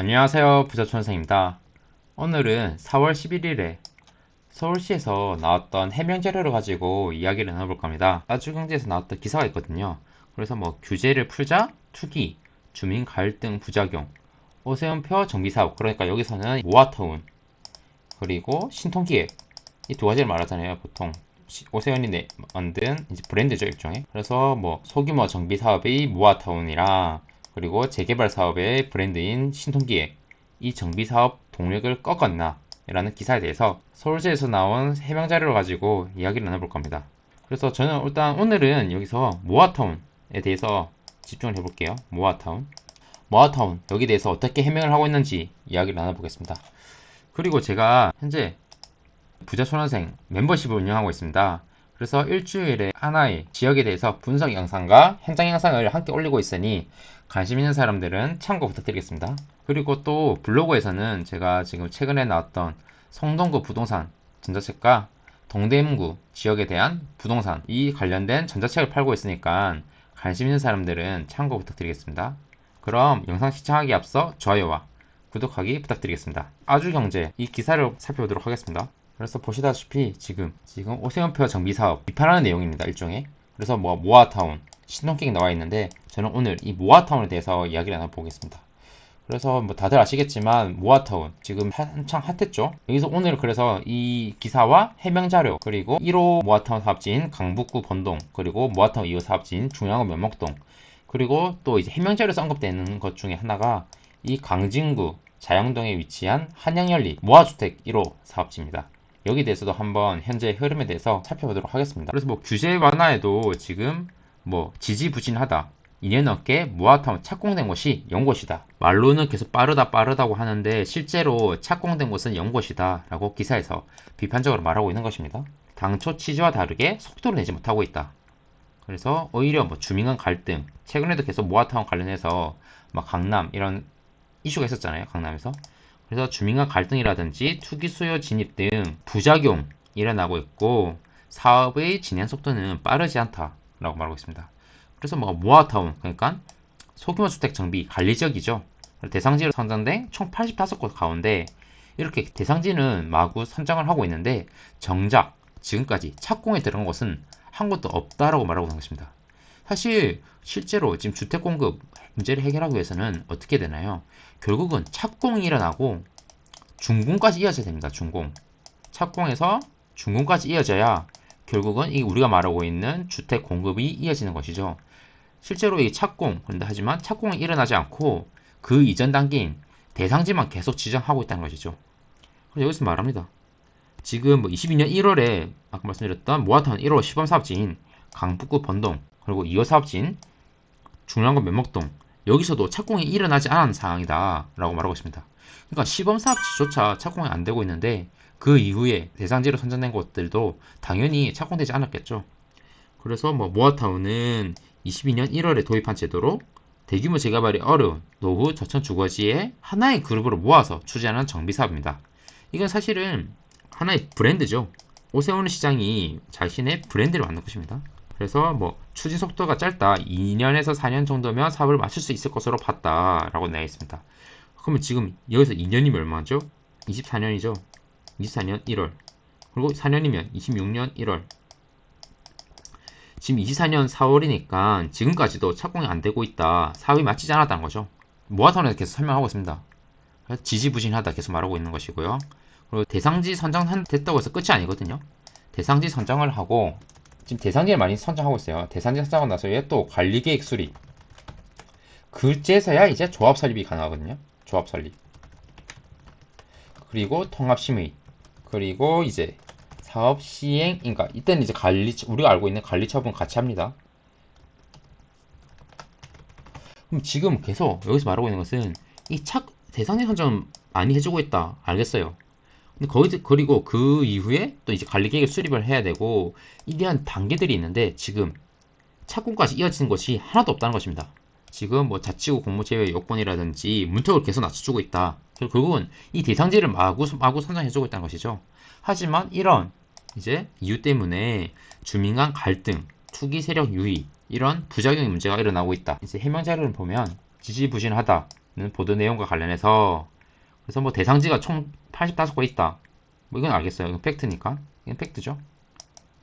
안녕하세요. 부자촌생입니다. 오늘은 4월 11일에 서울시에서 나왔던 해명 자료를 가지고 이야기를 나눠볼까 합니다. 나주경제에서 나왔던 기사가 있거든요. 그래서 뭐 규제를 풀자, 투기, 주민 갈등 부작용, 오세훈표 정비사업, 그러니까 여기서는 모아타운, 그리고 신통기획, 이 두 가지를 말하잖아요. 보통 오세훈이 만든 이제 브랜드죠, 일종의. 그래서 뭐 소규모 정비 사업의 모아타운이랑 그리고 재개발 사업의 브랜드인 신통기획, 이 정비 사업 동력을 꺾었나 라는 기사에 대해서 서울시에서 나온 해명 자료를 가지고 이야기를 나눠볼 겁니다. 그래서 저는 일단 오늘은 여기서 모아타운에 대해서 집중을 해볼게요. 모아타운 여기 대해서 어떻게 해명을 하고 있는지 이야기를 나눠보겠습니다. 그리고 제가 현재 부자촌원생 멤버십을 운영하고 있습니다. 그래서 일주일에 하나의 지역에 대해서 분석 영상과 현장 영상을 함께 올리고 있으니 관심 있는 사람들은 참고 부탁드리겠습니다. 그리고 또 블로그에서는 제가 지금 최근에 나왔던 성동구 부동산 전자책과 동대문구 지역에 대한 부동산 이 관련된 전자책을 팔고 있으니까 관심 있는 사람들은 참고 부탁드리겠습니다. 그럼 영상 시청하기 앞서 좋아요와 구독하기 부탁드리겠습니다. 아주경제 이 기사를 살펴보도록 하겠습니다. 그래서 보시다시피 지금 오세훈표 정비 사업 비판하는 내용입니다. 일종의. 그래서 뭐 모아타운 신동객이 나와 있는데 저는 오늘 이 모아타운에 대해서 이야기를 나눠보겠습니다. 그래서 뭐 다들 아시겠지만 모아타운 지금 한창 핫했죠. 여기서 오늘 그래서 이 기사와 해명 자료 그리고 1호 모아타운 사업지인 강북구 본동 그리고 모아타운 2호 사업지인 중앙구 면목동 그리고 또 이제 해명 자료에서 언급되는 것 중에 하나가 이 강진구 자영동에 위치한 한양연리 모아주택 1호 사업지입니다. 여기 대해서도 한번 현재 흐름에 대해서 살펴보도록 하겠습니다. 그래서 뭐 규제 완화에도 지금 뭐 지지부진하다. 2년 넘게 모아타운 착공된 곳이 연곳이다. 말로는 계속 빠르다고 하는데 실제로 착공된 곳은 연곳이다 라고 기사에서 비판적으로 말하고 있는 것입니다. 당초 취지와 다르게 속도를 내지 못하고 있다. 그래서 오히려 뭐 주민 간 갈등, 최근에도 계속 모아타운 관련해서 막 강남 이런 이슈가 있었잖아요. 강남에서. 그래서 주민 간 갈등이라든지 투기 수요 진입 등 부작용 일어나고 있고 사업의 진행 속도는 빠르지 않다라고 말하고 있습니다. 그래서 뭐 모아타운 그러니까 소규모 주택 정비 관리 지역이죠. 대상지로 선정된 총 85곳 가운데 이렇게 대상지는 마구 선정을 하고 있는데 정작 지금까지 착공에 들어간 곳은 한 곳도 없다라고 말하고 있는 것입니다. 사실 실제로 지금 주택 공급 문제를 해결하기 위해서는 어떻게 되나요? 결국은 착공이 일어나고 준공까지 이어져야 됩니다. 준공. 착공에서 준공까지 이어져야 결국은 이 우리가 말하고 있는 주택 공급이 이어지는 것이죠. 실제로 이 착공, 그런데 하지만 착공이 일어나지 않고 그 이전 단계인 대상지만 계속 지정하고 있다는 것이죠. 그래서 여기서 말합니다. 지금 뭐 22년 1월에 아까 말씀드렸던 모아타운 1호 시범사업지인 강북구 번동 그리고 2호 사업지인 중랑구 면목동 여기서도 착공이 일어나지 않은 상황이다 라고 말하고 있습니다. 그러니까 시범사업지조차 착공이 안 되고 있는데 그 이후에 대상지로 선정된 곳들도 당연히 착공되지 않았겠죠. 그래서 뭐 모아타운은 22년 1월에 도입한 제도로 대규모 재개발이 어려운 노후 저천 주거지에 하나의 그룹으로 모아서 추진하는 정비사업입니다. 이건 사실은 하나의 브랜드죠. 오세훈 시장이 자신의 브랜드를 만든 것입니다. 그래서 뭐 추진 속도가 짧다. 2년에서 4년 정도면 사업을 마칠 수 있을 것으로 봤다라고 나와 있습니다. 그러면 지금 여기서 2년이면 얼마죠? 24년이죠. 24년 1월. 그리고 4년이면 26년 1월. 지금 24년 4월이니까 지금까지도 착공이 안 되고 있다. 사업이 마치지 않았다는 거죠. 모아타운에서 계속 설명하고 있습니다. 지지부진하다 계속 말하고 있는 것이고요. 그리고 대상지 선정됐다고 해서 끝이 아니거든요. 대상지 선정을 하고 지금 대상지를 많이 선정하고 있어요. 대상지 선정하고 나서 또 관리계획 수립 그제서야 이제 조합 설립이 가능하거든요. 조합 설립 그리고 통합심의 그리고 이제 사업 시행인가 이때는 이제 우리가 알고 있는 관리 처분 같이 합니다. 그럼 지금 계속 여기서 말하고 있는 것은 이 대상지 선정 많이 해주고 있다. 알겠어요. 근데 그리고 그 이후에 또 이제 관리 계획을 수립을 해야 되고 이러한 단계들이 있는데 지금 착공까지 이어지는 것이 하나도 없다는 것입니다. 지금 뭐 자치구 공모 제외 요건이라든지 문턱을 계속 낮춰주고 있다. 결국은 이 대상지를 마구 선정해주고 있다는 것이죠. 하지만 이런 이제 이유 때문에 주민 간 갈등, 투기 세력 유의 이런 부작용의 문제가 일어나고 있다. 이제 해명 자료를 보면 지지부진하다는 보도 내용과 관련해서 그래서 뭐 대상지가 총 85곳 있다. 뭐 이건 알겠어요. 이건 팩트니까. 이건 팩트죠.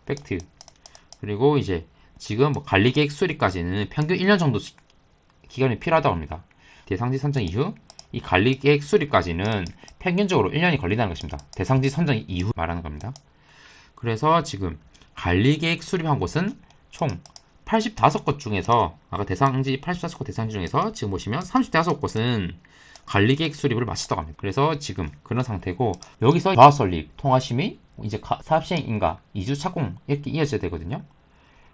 팩트. 그리고 이제 지금 뭐 관리계획 수립까지는 평균 1년 정도 기간이 필요하다고 합니다. 대상지 선정 이후 이 관리계획 수립까지는 평균적으로 1년이 걸린다는 것입니다. 대상지 선정 이후 말하는 겁니다. 그래서 지금 관리계획 수립한 곳은 총 85곳 중에서 아까 대상지 85곳 대상지 중에서 지금 보시면 35곳은 관리계획 수립을 마쳤다고 합니다. 그래서 지금 그런 상태고 여기서 조합 설립, 통화 심의, 이제 사업 시행 인가, 이주 착공 이렇게 이어져야 되거든요.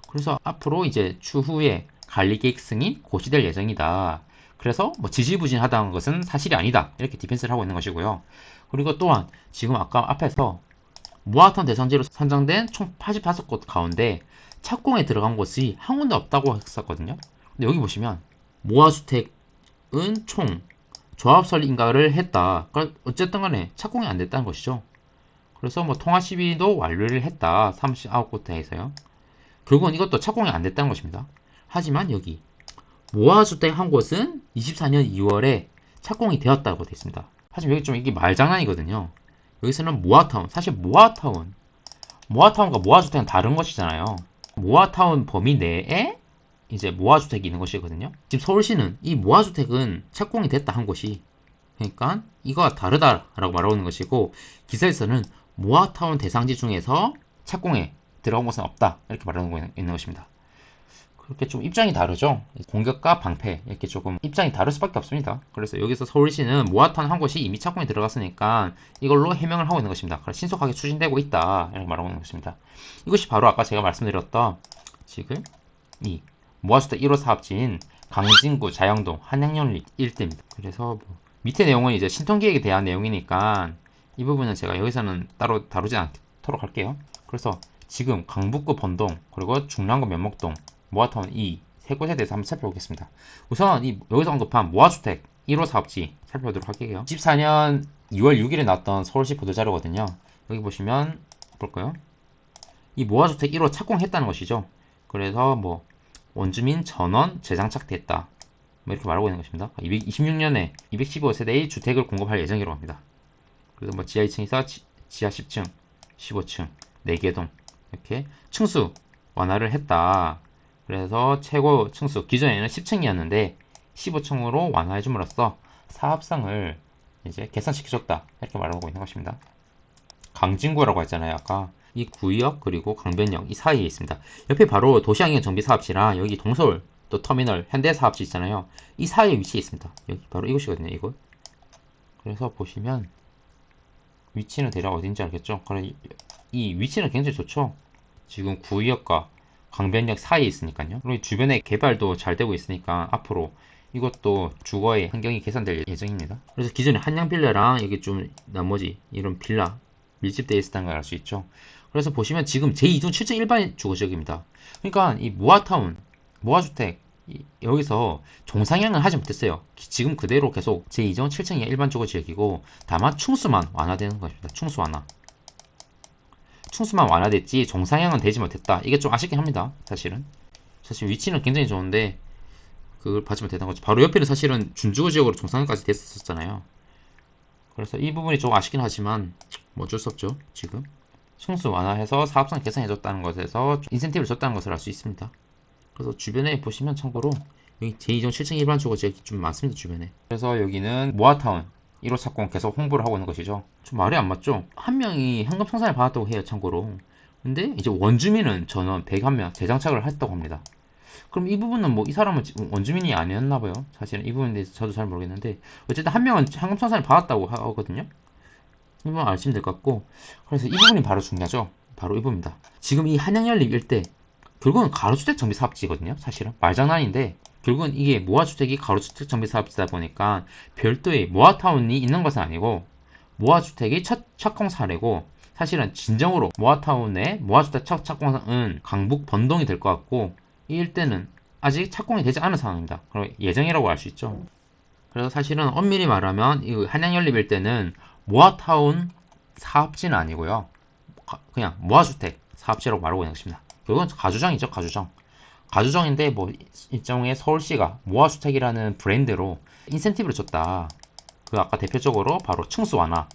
그래서 앞으로 이제 추후에 관리계획 승인 고시될 예정이다. 그래서 뭐 지지부진하다는 것은 사실이 아니다. 이렇게 디펜스를 하고 있는 것이고요. 그리고 또한 지금 아까 앞에서 모아타운 대상지로 선정된 총 85곳 가운데 착공에 들어간 곳이 한 군데 없다고 했었거든요. 근데 여기 보시면 모아주택은 총 조합 설립 인가를 했다. 그러니까 어쨌든 간에 착공이 안 됐다는 것이죠. 그래서 뭐 통화 시비도 완료를 했다. 39곳에서요. 결국은 이것도 착공이 안 됐다는 것입니다. 하지만 여기 모아주택 한 곳은 24년 2월에 착공이 되었다고 되어 있습니다. 하지만 여기 좀 이게 말장난이거든요. 여기서는 모아타운, 사실 모아타운과 모아주택은 다른 것이잖아요. 모아타운 범위 내에 이제 모아주택이 있는 것이거든요. 지금 서울시는 이 모아주택은 착공이 됐다 한 곳이, 그러니까 이거와 다르다라고 말하고 있는 것이고, 기사에서는 모아타운 대상지 중에서 착공에 들어간 곳은 없다 이렇게 말하고 있는 것입니다. 그렇게 좀 입장이 다르죠. 공격과 방패 이렇게 조금 입장이 다를 수밖에 없습니다. 그래서 여기서 서울시는 모아타운 한 곳이 이미 착공에 들어갔으니까 이걸로 해명을 하고 있는 것입니다. 신속하게 추진되고 있다 이렇게 말하고 있는 것입니다. 이것이 바로 아까 제가 말씀드렸던 지금 이 모아주택 1호 사업지인 강진구 자영동 한양연립 일대입니다. 그래서 뭐 밑에 내용은 이제 신통계획에 대한 내용이니까 이 부분은 제가 여기서는 따로 다루지 않도록 할게요. 그래서 지금 강북구 본동 그리고 중랑구 면목동 모아타운 2 세 곳에 대해서 한번 살펴보겠습니다. 우선 여기서 언급한 모아주택 1호 사업지 살펴보도록 할게요. 24년 2월 6일에 나왔던 서울시 보도자료거든요. 여기 보시면 볼까요? 이 모아주택 1호 착공했다는 것이죠. 그래서 뭐 원주민 전원 재장착됐다 뭐 이렇게 말하고 있는 것입니다. 226년에 215세대의 주택을 공급할 예정이라고 합니다. 그래서 뭐 지하 2층에서 지하 10층, 15층, 4개 동 이렇게 층수 완화를 했다. 그래서 최고 층수 기존에는 10층이었는데 15층으로 완화해줌으로써 사업성을 이제 개선시켜줬다 이렇게 말하고 있는 것입니다. 강진구라고 했잖아요. 아까 이 구역 그리고 강변역 이 사이에 있습니다. 옆에 바로 도시환경 정비 사업지랑 여기 동서울 또 터미널 현대 사업지 있잖아요. 이 사이에 위치해 있습니다. 여기 바로 이곳이거든요. 이곳. 그래서 보시면 위치는 대략 어딘지 알겠죠? 이 위치는 굉장히 좋죠. 지금 구역과 강변역 사이에 있으니까요. 그리고 주변에 개발도 잘 되고 있으니까 앞으로 이것도 주거의 환경이 개선될 예정입니다. 그래서 기존에 한양빌라랑 여기 좀 나머지 이런 빌라 밀집되어 있었다는 걸 알 수 있죠. 그래서 보시면 지금 제2종 7층 일반 주거지역입니다. 그러니까 이 모아타운, 모아주택 여기서 종상향을 하지 못했어요. 지금 그대로 계속 제2종 7층이 일반 주거지역이고 다만 충수만 완화되는 것입니다. 충수 완화. 충수만 완화됐지 종상향은 되지 못했다. 이게 좀 아쉽긴 합니다. 사실은. 사실 위치는 굉장히 좋은데 그걸 받지 못했던 거죠. 바로 옆에는 사실은 준주거지역으로 종상향까지 됐었잖아요. 그래서 이 부분이 좀 아쉽긴 하지만 뭐 어쩔 수 없죠. 지금 충수 완화해서 사업성 개선해줬다는 것에서 인센티브를 줬다는 것을 알 수 있습니다. 그래서 주변에 보시면 참고로 여기 제2종 7층 일반 주거지역이 좀 많습니다. 주변에. 그래서 여기는 모아타운 1호 착공 계속 홍보를 하고 있는 것이죠. 좀 말이 안 맞죠? 한 명이 현금 청산을 받았다고 해요. 참고로. 근데 이제 원주민은 전원 101명 재장착을 했다고 합니다. 그럼 이 부분은 뭐 이 사람은 원주민이 아니었나 봐요. 사실은 이 부분에 대해서 저도 잘 모르겠는데 어쨌든 한 명은 현금 청산을 받았다고 하거든요. 이 부분 아시면 될 것 같고 그래서 이 부분이 바로 중요하죠. 바로 이 부분입니다. 지금 이 한양연립 일대 결국은 가로주택 정비 사업지거든요. 사실은 말장난인데 결국은 이게 모아주택이 가로주택 정비 사업지다 보니까 별도의 모아타운이 있는 것은 아니고 모아주택이 첫 착공 사례고 사실은 진정으로 모아타운의 모아주택 첫 착공은 강북 번동이 될 것 같고 이 일대는 아직 착공이 되지 않은 상황입니다. 그럼 예정이라고 할 수 있죠. 그래서 사실은 엄밀히 말하면 이 한양연립 일대는 모아타운 사업지는 아니고요. 그냥 모아주택 사업지라고 말하고 있는 것입니다. 이건 가주장이죠. 가주장. 가주정인데 뭐 일종의 서울시가 모아주택이라는 브랜드로 인센티브를 줬다. 그 아까 대표적으로 바로 층수 완화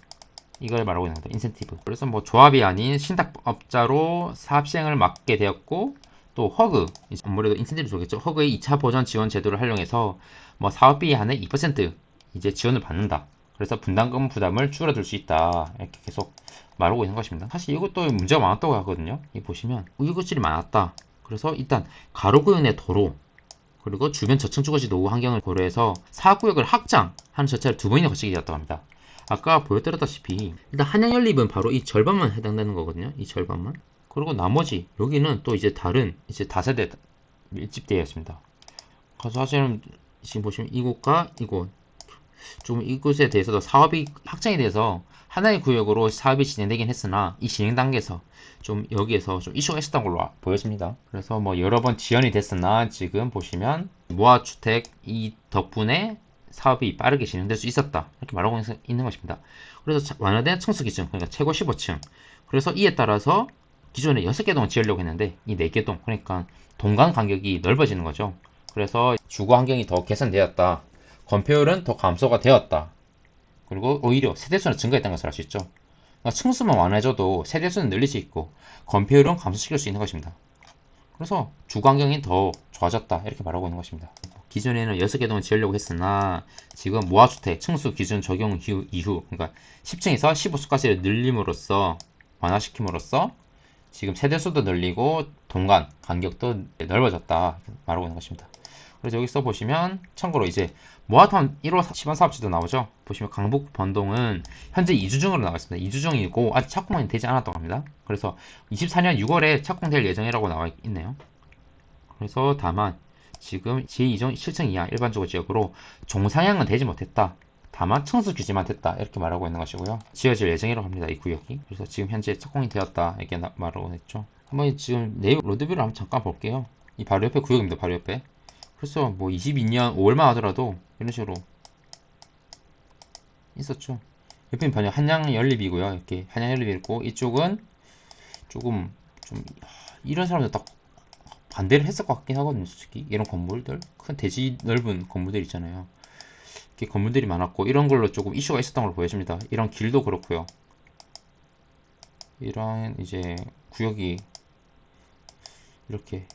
이걸 말하고 있는 겁니다. 인센티브. 그래서 뭐 조합이 아닌 신탁업자로 사업 시행을 맡게 되었고 또 허그 아무래도 인센티브 좋겠죠. 허그의 2차 보전 지원 제도를 활용해서 뭐 사업비 한의 2% 이제 지원을 받는다. 그래서 분담금 부담을 줄여줄 수 있다. 이렇게 계속 말하고 있는 것입니다. 사실 이것도 문제가 많았다고 하거든요. 이 보시면 우유급질이 많았다. 그래서 일단 가로구역 내 도로 그리고 주변 저층 주거지 노후 환경을 고려해서 사구역을 확장하는 절차를 두 번이나 거치게 되었다고 합니다. 아까 보여드렸다시피 일단 한양연립은 바로 이 절반만 해당되는 거거든요. 이 절반만. 그리고 나머지 여기는 또 이제 다른 이제 다세대 밀집되어 있습니다. 그래서 사실은 지금 보시면 이곳과 이곳 좀 이곳에 대해서도 사업이 확장이 돼서 하나의 구역으로 사업이 진행되긴 했으나 이 진행 단계에서 좀 여기에서 좀 이슈가 있었던 걸로 보여집니다. 그래서 뭐 여러 번 지연이 됐으나 지금 보시면 무화주택 이 덕분에 사업이 빠르게 진행될 수 있었다 이렇게 말하고 있는 것입니다. 그래서 완화된 층수 기준 그러니까 최고 15층 그래서 이에 따라서 기존에 6개 동을 지으려고 했는데 이 4개 동 그러니까 동간 간격이 넓어지는 거죠. 그래서 주거 환경이 더 개선되었다. 건폐율은 더 감소가 되었다. 그리고 오히려 세대수는 증가했다는 것을 알 수 있죠. 그러니까 층수만 완화해줘도 세대수는 늘릴 수 있고 건폐율은 감소시킬 수 있는 것입니다. 그래서 주거 환경이 더 좋아졌다 이렇게 말하고 있는 것입니다. 기존에는 6개 동을 지으려고 했으나 지금 무화주택 층수 기준 적용 이후 그러니까 10층에서 15층까지 늘림으로써 완화시킴으로써 지금 세대수도 늘리고 동간 간격도 넓어졌다 말하고 있는 것입니다. 그래서 여기서 보시면 참고로 이제 모아타운 1호 시범 사업지도 나오죠. 보시면 강북 번동은 현재 2주 중으로 나와 있습니다. 2주 중이고 아직 착공이 되지 않았다고 합니다. 그래서 24년 6월에 착공될 예정이라고 나와 있네요. 그래서 다만 지금 제2종 7층 이하 일반주거 지역으로 종상향은 되지 못했다. 다만 층수 규제만 됐다 이렇게 말하고 있는 것이고요. 지어질 예정이라고 합니다. 이 구역이. 그래서 지금 현재 착공이 되었다 이렇게 말하고 있죠. 한번 지금 내용 로드뷰를 한번 잠깐 볼게요. 이 바로 옆에 구역입니다. 바로 옆에. 그래서 뭐 22년 5월만 하더라도 이런 식으로 있었죠. 옆에는 번역 한양연립이고요. 이렇게 한양연립이 있고 이쪽은 조금 좀 이런 사람들 딱 반대를 했을 것 같긴 하거든요. 솔직히 이런 건물들 큰 대지 넓은 건물들 있잖아요. 이렇게 건물들이 많았고 이런 걸로 조금 이슈가 있었던 걸로 보여집니다. 이런 길도 그렇고요. 이런 이제 구역이 이렇게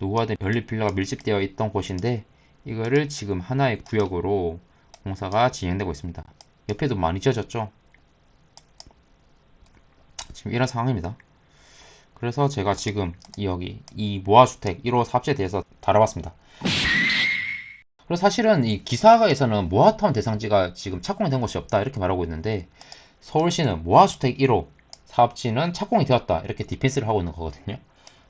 노후화된 연립 빌라가 밀집되어 있던 곳인데 이거를 지금 하나의 구역으로 공사가 진행되고 있습니다. 옆에도 많이 지어졌죠. 지금 이런 상황입니다. 그래서 제가 지금 여기 이 모아주택 1호 사업지에 대해서 다뤄봤습니다. 그리고 사실은 이 기사가에서는 모아타운 대상지가 지금 착공이 된 곳이 없다 이렇게 말하고 있는데 서울시는 모아주택 1호 사업지는 착공이 되었다 이렇게 디펜스를 하고 있는 거거든요.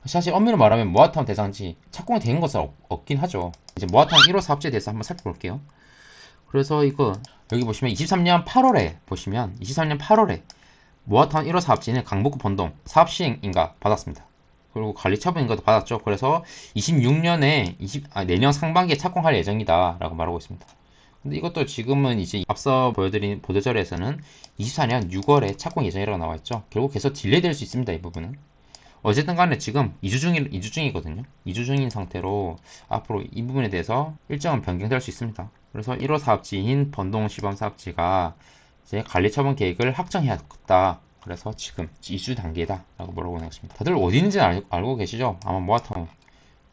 사실 엄밀히 말하면 모아타운 대상지 착공이 된 것은 없긴 하죠. 이제 모아타운 1호 사업지에 대해서 한번 살펴볼게요. 그래서 이거 여기 보시면 23년 8월에 보시면 23년 8월에 모아타운 1호 사업지는 강북구 번동 사업시행인가 받았습니다. 그리고 관리처분인가도 받았죠. 그래서 26년에 내년 상반기에 착공할 예정이다 라고 말하고 있습니다. 근데 이것도 지금은 이제 앞서 보여드린 보도자료에서는 24년 6월에 착공 예정이라고 나와있죠. 결국 계속 딜레이 될 수 있습니다. 이 부분은. 어쨌든 간에 지금 2주 중이거든요. 2주 중인 상태로 앞으로 이 부분에 대해서 일정은 변경될 수 있습니다. 그래서 1호 사업지인 번동 시범 사업지가 이제 관리처분 계획을 확정해야겠다. 그래서 지금 이주 단계다 라고 물어보고 있는 것입니다. 다들 어디 있는지 알고 계시죠? 아마 모아타운.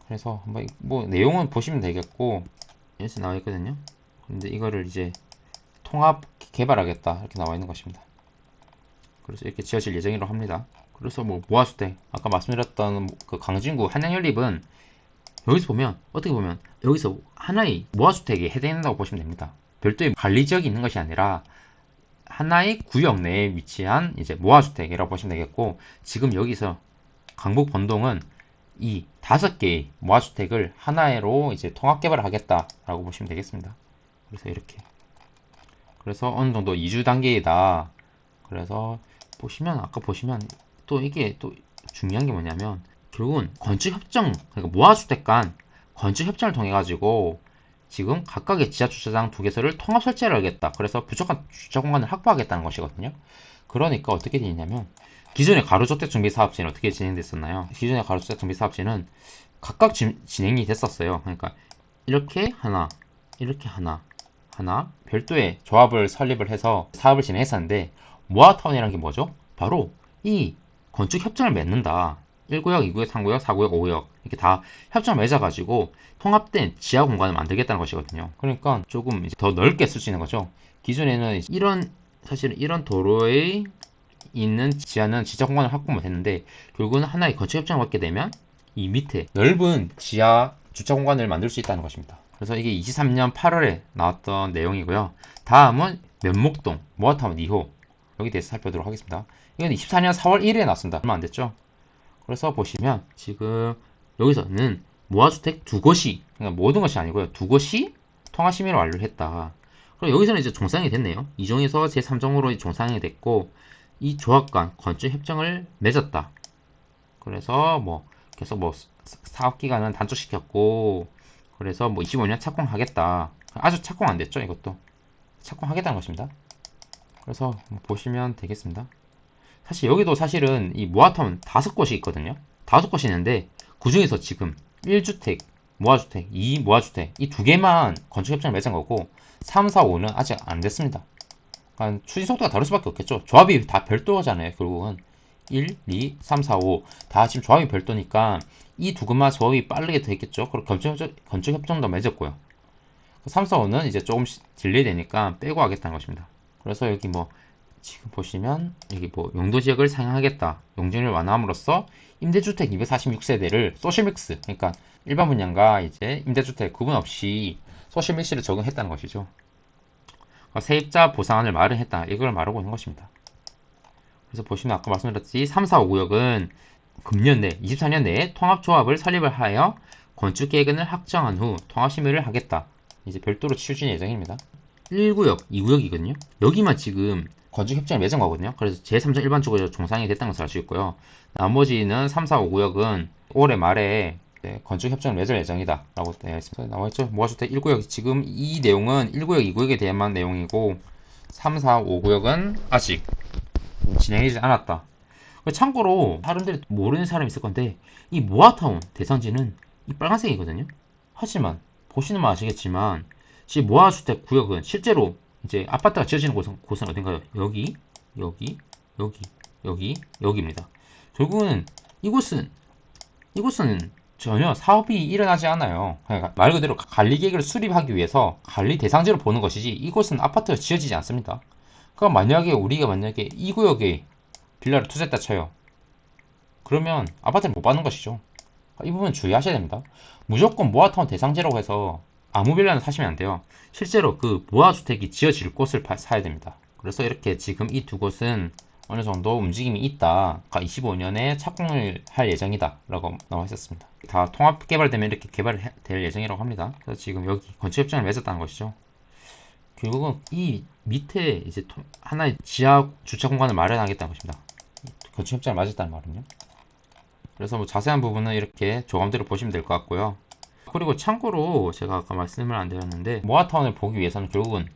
그래서 한번 뭐 내용은 보시면 되겠고 여기서 나와 있거든요. 근데 이거를 이제 통합 개발하겠다 이렇게 나와 있는 것입니다. 그래서 이렇게 지어질 예정이라고 합니다. 그래서 뭐 모아주택 아까 말씀드렸던 그 강진구 한양연립은 여기서 보면 어떻게 보면 여기서 하나의 모아주택에 해당된다고 보시면 됩니다. 별도의 관리지역이 있는 것이 아니라 하나의 구역 내에 위치한 이제 모아주택이라고 보시면 되겠고 지금 여기서 강북 번동은 이 5개의 모아주택을 하나로 이제 통합 개발을 하겠다라고 보시면 되겠습니다. 그래서 이렇게 그래서 어느 정도 이주 단계이다. 그래서 보시면 아까 보시면 또 이게 또 중요한 게 뭐냐면 결국은 건축협정 그러니까 모아주택 간 건축협정을 통해 가지고 지금 각각의 지하 주차장 2개소를 통합 설치를 하겠다. 그래서 부족한 주차 공간을 확보하겠다는 것이거든요. 그러니까 어떻게 되냐면 기존의 가로주택 정비 사업지는 어떻게 진행됐었나요? 기존의 가로주택 정비 사업지는 각각 진행이 됐었어요. 그러니까 이렇게 하나, 이렇게 하나, 하나 별도의 조합을 설립을 해서 사업을 진행했었는데 모아타운이라는 게 뭐죠? 바로 이 건축 협정을 맺는다. 1구역, 2구역, 3구역, 4구역, 5구역 이렇게 다 협정을 맺어가지고 통합된 지하 공간을 만들겠다는 것이거든요. 그러니까 조금 이제 더 넓게 쓸 수 있는 거죠. 기존에는 이런 사실은 이런 도로에 있는 지하는 지하 공간을 확보 못했는데 결국은 하나의 건축 협정을 맺게 되면 이 밑에 넓은 지하 주차 공간을 만들 수 있다는 것입니다. 그래서 이게 23년 8월에 나왔던 내용이고요. 다음은 면목동 모아타운 2호 여기 대해서 살펴보도록 하겠습니다. 이건 24년 4월 1일에 나왔습니다. 얼마 안 됐죠? 그래서 보시면 지금 여기서는 모아주택 두 곳이 그러니까 모든 것이 아니고요. 두 곳이 통합심의를 완료를 했다. 그럼 여기서는 이제 종상이 됐네요. 이종에서 제3종으로 종상이 됐고 이 조합 간 건축 협정을 맺었다. 그래서 뭐 계속 뭐 사업 기간은 단축시켰고 그래서 뭐 25년 착공하겠다. 아주 착공 안 됐죠, 이것도. 착공하겠다는 것입니다. 그래서 보시면 되겠습니다. 사실 여기도 사실은 이 모아타운 5곳이 있거든요. 5곳이 있는데 그 중에서 지금 1주택, 모아주택, 2 모아주택 이 두 개만 건축협정을 맺은 거고 3, 4, 5는 아직 안 됐습니다. 그러니까 추진 속도가 다를 수밖에 없겠죠. 조합이 다 별도잖아요, 결국은. 1, 2, 3, 4, 5 다 지금 조합이 별도니까 이 두 개만 조합이 빠르게 되겠죠. 그리고 건축협정도 맺었고요. 3, 4, 5는 이제 조금씩 딜레이 되니까 빼고 하겠다는 것입니다. 그래서 여기 뭐 지금 보시면 여기 뭐 용도지역을 상향하겠다. 용적률 완화함으로써 임대주택 246세대를 소셜믹스 그러니까 일반 분양과 이제 임대주택 구분 없이 소셜믹스를 적용했다는 것이죠. 세입자 보상안을 마련했다. 이걸 말하고 있는 것입니다. 그래서 보시면 아까 말씀드렸듯이 3, 4, 5구역은 금년 내 24년 내에 통합조합을 설립을 하여 건축계획안을 확정한 후 통합심의를 하겠다. 이제 별도로 추진 예정입니다. 1구역, 2구역이거든요. 여기만 지금 건축협정을 맺은 거거든요. 그래서 제3종 일반적으로 종상이 됐다는 것을 알 수 있고요. 나머지는 3, 4, 5구역은 올해 말에 건축협정을 맺을 예정이다 라고 되어 있습니다. 나와있죠. 모아주택 1구역 지금 이 내용은 1구역, 2구역에 대한 내용이고 3, 4, 5구역은 아직 진행되지 않았다. 참고로 사람들이 모르는 사람이 있을 건데 이 모아타운 대상지는 이 빨간색이거든요. 하지만 보시면 아시겠지만 지금 모아주택 구역은 실제로 이제 아파트가 지어지는 곳은 어딘가요? 여기, 여기, 여기, 여기, 여기입니다. 결국은 이곳은 전혀 사업이 일어나지 않아요. 그러니까 말 그대로 관리계획을 수립하기 위해서 관리 대상지로 보는 것이지 이곳은 아파트가 지어지지 않습니다. 그럼 만약에 우리가 이 구역에 빌라를 투자했다 쳐요. 그러면 아파트를 못 받는 것이죠. 이 부분 주의하셔야 됩니다. 무조건 모아타운 대상지라고 해서 아무 빌라는 사시면 안 돼요. 실제로 그 모아주택이 지어질 곳을 사야 됩니다. 그래서 이렇게 지금 이 두 곳은 어느 정도 움직임이 있다. 25년에 착공을 할 예정이다. 라고 나와 있었습니다. 다 통합 개발되면 이렇게 개발될 예정이라고 합니다. 그래서 지금 여기 건축협정을 맺었다는 것이죠. 결국은 이 밑에 이제 하나의 지하 주차 공간을 마련하겠다는 것입니다. 건축협정을 맞았다는 말은요. 그래서 뭐 자세한 부분은 이렇게 조감대로 보시면 될 것 같고요. 그리고 참고로 제가 아까 말씀을 안 드렸는데 모아타운을 보기 위해서는 결국은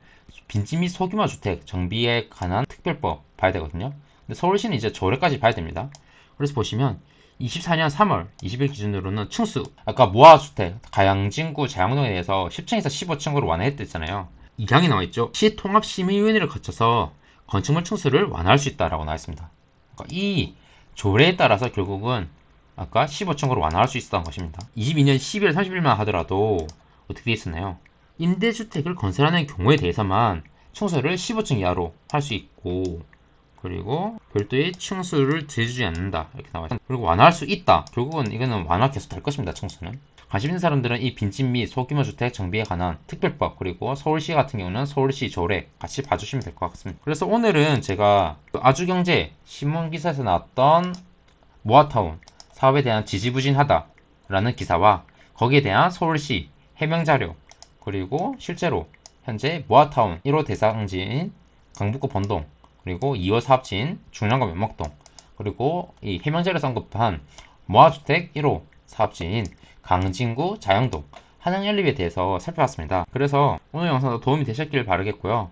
빈지 및 소규모 주택 정비에 관한 특별법 봐야 되거든요. 근데 서울시는 이제 조례까지 봐야 됩니다. 그래서 보시면 24년 3월 20일 기준으로는 층수 아까 모아주택 가양진구 자양동에 대해서 10층에서 15층으로 완화했댔잖아요. 이 항이 나와 있죠. 시 통합심의위원회를 거쳐서 건축물 층수를 완화할 수 있다라고 나와 있습니다. 그러니까 이 조례에 따라서 결국은 아까 15층으로 완화할 수 있었던 것입니다. 22년 12월 30일만 하더라도 어떻게 되어 있었나요? 임대주택을 건설하는 경우에 대해서만 층수를 15층 이하로 할 수 있고 그리고 별도의 층수를 제주지 않는다 이렇게 나와 있습니다. 그리고 완화할 수 있다. 결국은 이거는 완화 계속 될 것입니다. 층수는. 관심 있는 사람들은 이 빈집 및 소규모 주택 정비에 관한 특별법 그리고 서울시 같은 경우는 서울시 조례 같이 봐주시면 될 것 같습니다. 그래서 오늘은 제가 아주경제 신문기사에서 나왔던 모아타운 사업에 대한 지지부진하다 라는 기사와 거기에 대한 서울시 해명자료 그리고 실제로 현재 모아타운 1호 대상지인 강북구 본동 그리고 2호 사업지인 중랑구 면목동 그리고 이 해명자료에서 언급한 모아주택 1호 사업지인 강진구 자영동 한양연립에 대해서 살펴봤습니다. 그래서 오늘 영상도 도움이 되셨길 바라겠고요.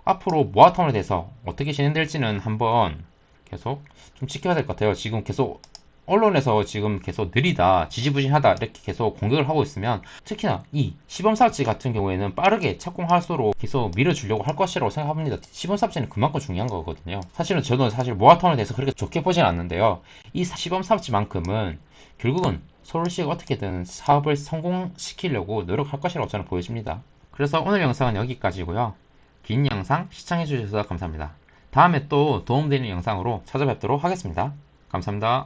앞으로 모아타운에 대해서 어떻게 진행될지는 한번 계속 좀 지켜야 될 것 같아요. 지금 계속 언론에서 지금 계속 느리다, 지지부진하다 이렇게 계속 공격을 하고 있으면 특히나 이 시범사업지 같은 경우에는 빠르게 착공할수록 계속 밀어주려고 할 것이라고 생각합니다. 시범사업지는 그만큼 중요한 거거든요. 사실은 저도 사실 모아타운에 대해서 그렇게 좋게 보진 않는데요. 이 시범사업지만큼은 결국은 서울시가 어떻게든 사업을 성공시키려고 노력할 것이라고 저는 보여집니다. 그래서 오늘 영상은 여기까지고요. 긴 영상 시청해주셔서 감사합니다. 다음에 또 도움되는 영상으로 찾아뵙도록 하겠습니다. 감사합니다.